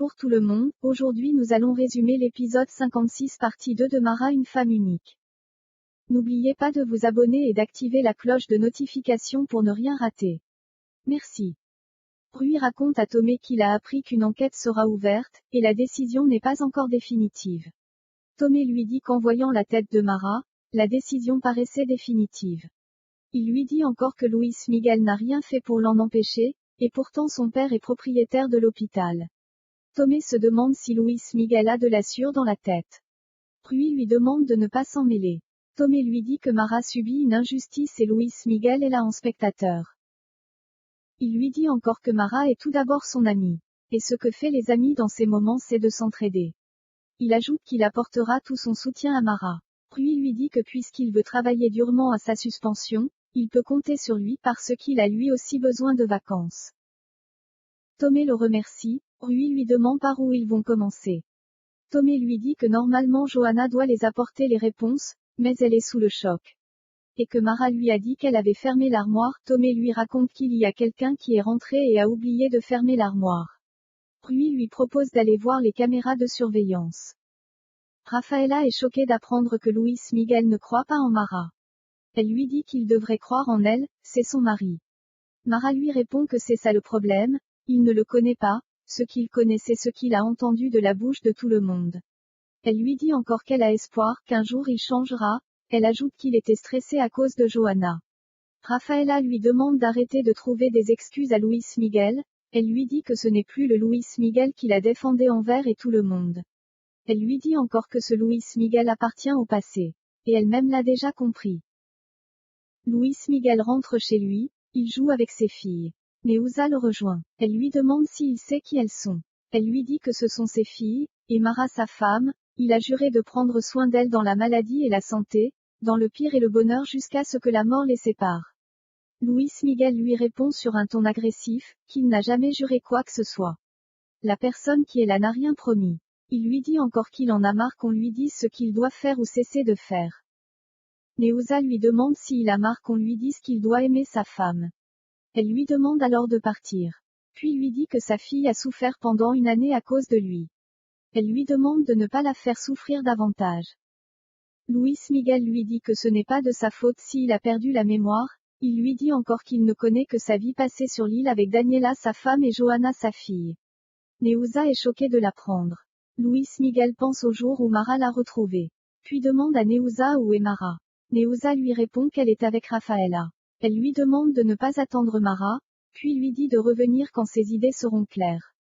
Pour tout le monde, aujourd'hui nous allons résumer l'épisode 56 partie 2 de Mara une femme unique. N'oubliez pas de vous abonner et d'activer la cloche de notification pour ne rien rater. Merci. Rui raconte à Tomé qu'il a appris qu'une enquête sera ouverte, et la décision n'est pas encore définitive. Tomé lui dit qu'en voyant la tête de Mara, la décision paraissait définitive. Il lui dit encore que Luis Miguel n'a rien fait pour l'en empêcher, et pourtant son père est propriétaire de l'hôpital. Tomé se demande si Luis Miguel a de la sueur dans la tête. Rui lui demande de ne pas s'en mêler. Tomé lui dit que Mara subit une injustice et Luis Miguel est là en spectateur. Il lui dit encore que Mara est tout d'abord son ami. Et ce que fait les amis dans ces moments c'est de s'entraider. Il ajoute qu'il apportera tout son soutien à Mara. Rui lui dit que puisqu'il veut travailler durement à sa suspension, il peut compter sur lui parce qu'il a lui aussi besoin de vacances. Tomé le remercie, Rui lui demande par où ils vont commencer. Tomé lui dit que normalement Johanna doit les apporter les réponses, mais elle est sous le choc. Et que Mara lui a dit qu'elle avait fermé l'armoire, Tomé lui raconte qu'il y a quelqu'un qui est rentré et a oublié de fermer l'armoire. Rui lui propose d'aller voir les caméras de surveillance. Rafaela est choquée d'apprendre que Luis Miguel ne croit pas en Mara. Elle lui dit qu'il devrait croire en elle, c'est son mari. Mara lui répond que c'est ça le problème, il ne le connaît pas, ce qu'il connaît c'est ce qu'il a entendu de la bouche de tout le monde. Elle lui dit encore qu'elle a espoir, qu'un jour il changera, elle ajoute qu'il était stressé à cause de Johanna. Rafaela lui demande d'arrêter de trouver des excuses à Luis Miguel, elle lui dit que ce n'est plus le Luis Miguel qui la défendait envers et tout le monde. Elle lui dit encore que ce Luis Miguel appartient au passé. Et elle-même l'a déjà compris. Luis Miguel rentre chez lui, il joue avec ses filles. Neuza le rejoint. Elle lui demande s'il sait qui elles sont. Elle lui dit que ce sont ses filles, et Mara sa femme, il a juré de prendre soin d'elles dans la maladie et la santé, dans le pire et le bonheur jusqu'à ce que la mort les sépare. Luis Miguel lui répond sur un ton agressif, qu'il n'a jamais juré quoi que ce soit. La personne qui est là n'a rien promis. Il lui dit encore qu'il en a marre qu'on lui dise ce qu'il doit faire ou cesser de faire. Neuza lui demande s'il a marre qu'on lui dise qu'il doit aimer sa femme. Elle lui demande alors de partir. Puis lui dit que sa fille a souffert pendant une année à cause de lui. Elle lui demande de ne pas la faire souffrir davantage. Luis Miguel lui dit que ce n'est pas de sa faute s'il a perdu la mémoire, il lui dit encore qu'il ne connaît que sa vie passée sur l'île avec Daniela sa femme et Johanna sa fille. Neuza est choquée de l'apprendre. Luis Miguel pense au jour où Mara l'a retrouvée. Puis demande à Neuza où est Mara. Neuza lui répond qu'elle est avec Rafaela. Elle lui demande de ne pas attendre Mara, puis lui dit de revenir quand ses idées seront claires.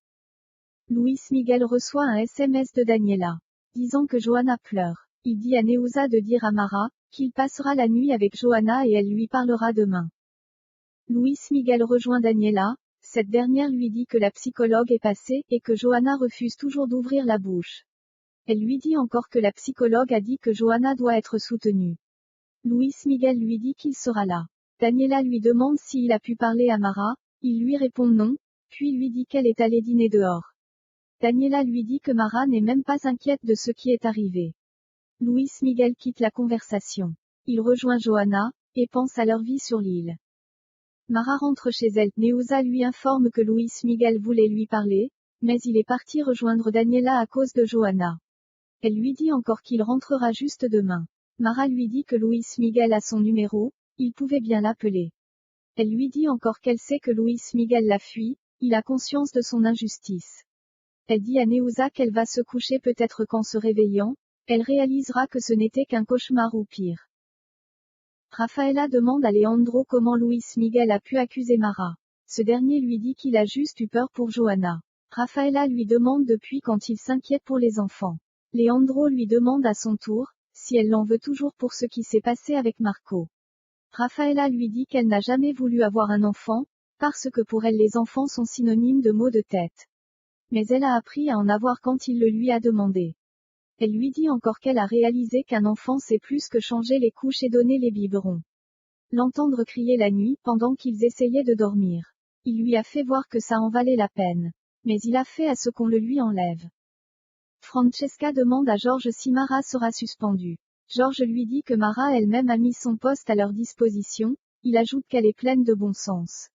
Luis Miguel reçoit un SMS de Daniela, disant que Johanna pleure. Il dit à Neuza de dire à Mara, qu'il passera la nuit avec Johanna et elle lui parlera demain. Luis Miguel rejoint Daniela, cette dernière lui dit que la psychologue est passée, et que Johanna refuse toujours d'ouvrir la bouche. Elle lui dit encore que la psychologue a dit que Johanna doit être soutenue. Luis Miguel lui dit qu'il sera là. Daniela lui demande s'il a pu parler à Mara, il lui répond non, puis lui dit qu'elle est allée dîner dehors. Daniela lui dit que Mara n'est même pas inquiète de ce qui est arrivé. Luis Miguel quitte la conversation. Il rejoint Johanna, et pense à leur vie sur l'île. Mara rentre chez elle, Neuza lui informe que Luis Miguel voulait lui parler, mais il est parti rejoindre Daniela à cause de Johanna. Elle lui dit encore qu'il rentrera juste demain. Mara lui dit que Luis Miguel a son numéro, il pouvait bien l'appeler. Elle lui dit encore qu'elle sait que Luis Miguel la fuit, il a conscience de son injustice. Elle dit à Neuza qu'elle va se coucher peut-être qu'en se réveillant, elle réalisera que ce n'était qu'un cauchemar ou pire. Rafaela demande à Leandro comment Luis Miguel a pu accuser Mara. Ce dernier lui dit qu'il a juste eu peur pour Johanna. Rafaela lui demande depuis quand il s'inquiète pour les enfants. Leandro lui demande à son tour, si elle l'en veut toujours pour ce qui s'est passé avec Marco. Rafaela lui dit qu'elle n'a jamais voulu avoir un enfant, parce que pour elle les enfants sont synonymes de maux de tête. Mais elle a appris à en avoir quand il le lui a demandé. Elle lui dit encore qu'elle a réalisé qu'un enfant c'est plus que changer les couches et donner les biberons. L'entendre crier la nuit, pendant qu'ils essayaient de dormir. Il lui a fait voir que ça en valait la peine. Mais il a fait à ce qu'on le lui enlève. Francesca demande à George si Mara sera suspendue. George lui dit que Mara elle-même a mis son poste à leur disposition, il ajoute qu'elle est pleine de bon sens.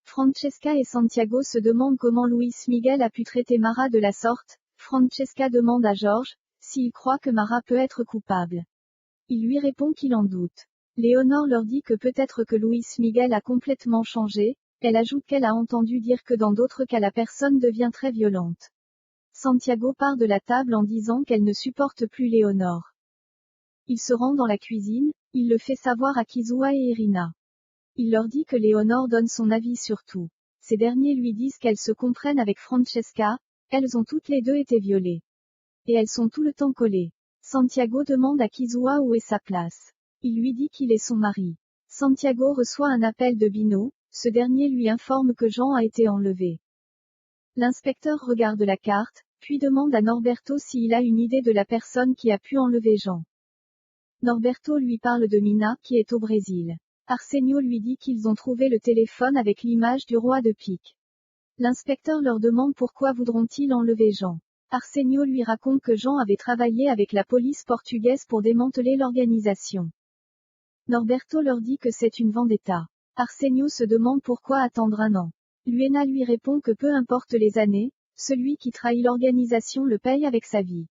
Francesca et Santiago se demandent comment Luis Miguel a pu traiter Mara de la sorte. Francesca demande à George s'il croit que Mara peut être coupable. Il lui répond qu'il en doute. Léonore leur dit que peut-être que Luis Miguel a complètement changé. Elle ajoute qu'elle a entendu dire que dans d'autres cas la personne devient très violente. Santiago part de la table en disant qu'elle ne supporte plus Léonore. Il se rend dans la cuisine, il le fait savoir à Kizua et Irina. Il leur dit que Léonore donne son avis sur tout. Ces derniers lui disent qu'elles se comprennent avec Francesca, elles ont toutes les deux été violées. Et elles sont tout le temps collées. Santiago demande à Kizua où est sa place. Il lui dit qu'il est son mari. Santiago reçoit un appel de Bino, ce dernier lui informe que Jean a été enlevé. L'inspecteur regarde la carte, puis demande à Norberto s'il a une idée de la personne qui a pu enlever Jean. Norberto lui parle de Mina, qui est au Brésil. Arsenio lui dit qu'ils ont trouvé le téléphone avec l'image du roi de pique. L'inspecteur leur demande pourquoi voudront-ils enlever Jean. Arsenio lui raconte que Jean avait travaillé avec la police portugaise pour démanteler l'organisation. Norberto leur dit que c'est une vendetta. Arsenio se demande pourquoi attendre un an. Luena lui répond que peu importe les années, celui qui trahit l'organisation le paye avec sa vie.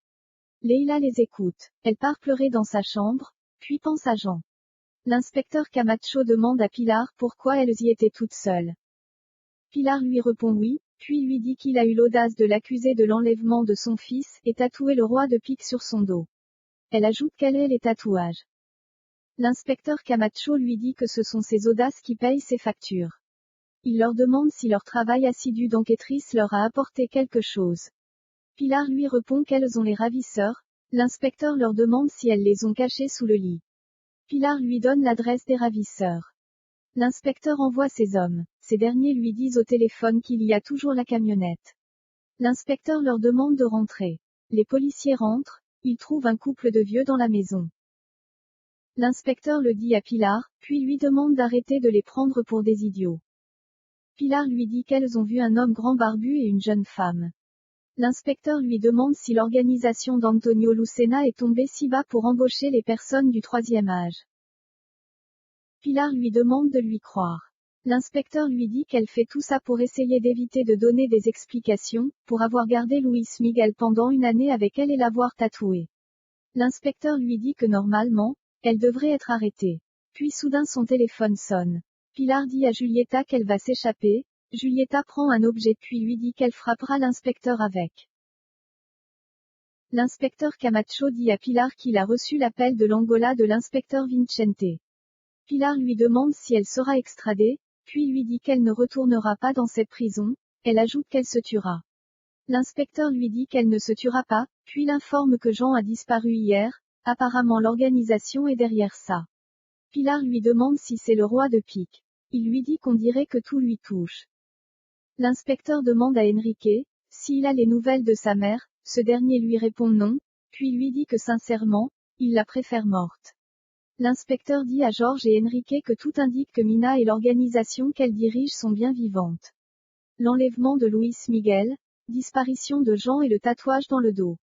Leila les écoute. Elle part pleurer dans sa chambre, puis pense à Jean. L'inspecteur Camacho demande à Pilar pourquoi elles y étaient toutes seules. Pilar lui répond oui, puis lui dit qu'il a eu l'audace de l'accuser de l'enlèvement de son fils et tatouer le roi de pique sur son dos. Elle ajoute qu'elle est les tatouages. L'inspecteur Camacho lui dit que ce sont ces audaces qui payent ses factures. Il leur demande si leur travail assidu d'enquêtrice leur a apporté quelque chose. Pilar lui répond qu'elles ont les ravisseurs. L'inspecteur leur demande si elles les ont cachés sous le lit. Pilar lui donne l'adresse des ravisseurs. L'inspecteur envoie ses hommes. Ces derniers lui disent au téléphone qu'il y a toujours la camionnette. L'inspecteur leur demande de rentrer. Les policiers rentrent, ils trouvent un couple de vieux dans la maison. L'inspecteur le dit à Pilar, puis lui demande d'arrêter de les prendre pour des idiots. Pilar lui dit qu'elles ont vu un homme grand barbu et une jeune femme. L'inspecteur lui demande si l'organisation d'Antonio Lucena est tombée si bas pour embaucher les personnes du troisième âge. Pilar lui demande de lui croire. L'inspecteur lui dit qu'elle fait tout ça pour essayer d'éviter de donner des explications, pour avoir gardé Luis Miguel pendant une année avec elle et l'avoir tatoué. L'inspecteur lui dit que normalement, elle devrait être arrêtée. Puis soudain son téléphone sonne. Pilar dit à Julieta qu'elle va s'échapper. Julieta prend un objet puis lui dit qu'elle frappera l'inspecteur avec. L'inspecteur Camacho dit à Pilar qu'il a reçu l'appel de l'Angola de l'inspecteur Vincente. Pilar lui demande si elle sera extradée, puis lui dit qu'elle ne retournera pas dans cette prison. Elle ajoute qu'elle se tuera. L'inspecteur lui dit qu'elle ne se tuera pas, puis l'informe que Jean a disparu hier. Apparemment l'organisation est derrière ça. Pilar lui demande si c'est le roi de pique. Il lui dit qu'on dirait que tout lui touche. L'inspecteur demande à Enrique s'il a les nouvelles de sa mère. Ce dernier lui répond non, puis lui dit que sincèrement, il la préfère morte. L'inspecteur dit à George et Enrique que tout indique que Mina et l'organisation qu'elle dirige sont bien vivantes. L'enlèvement de Luis Miguel, disparition de Jean et le tatouage dans le dos.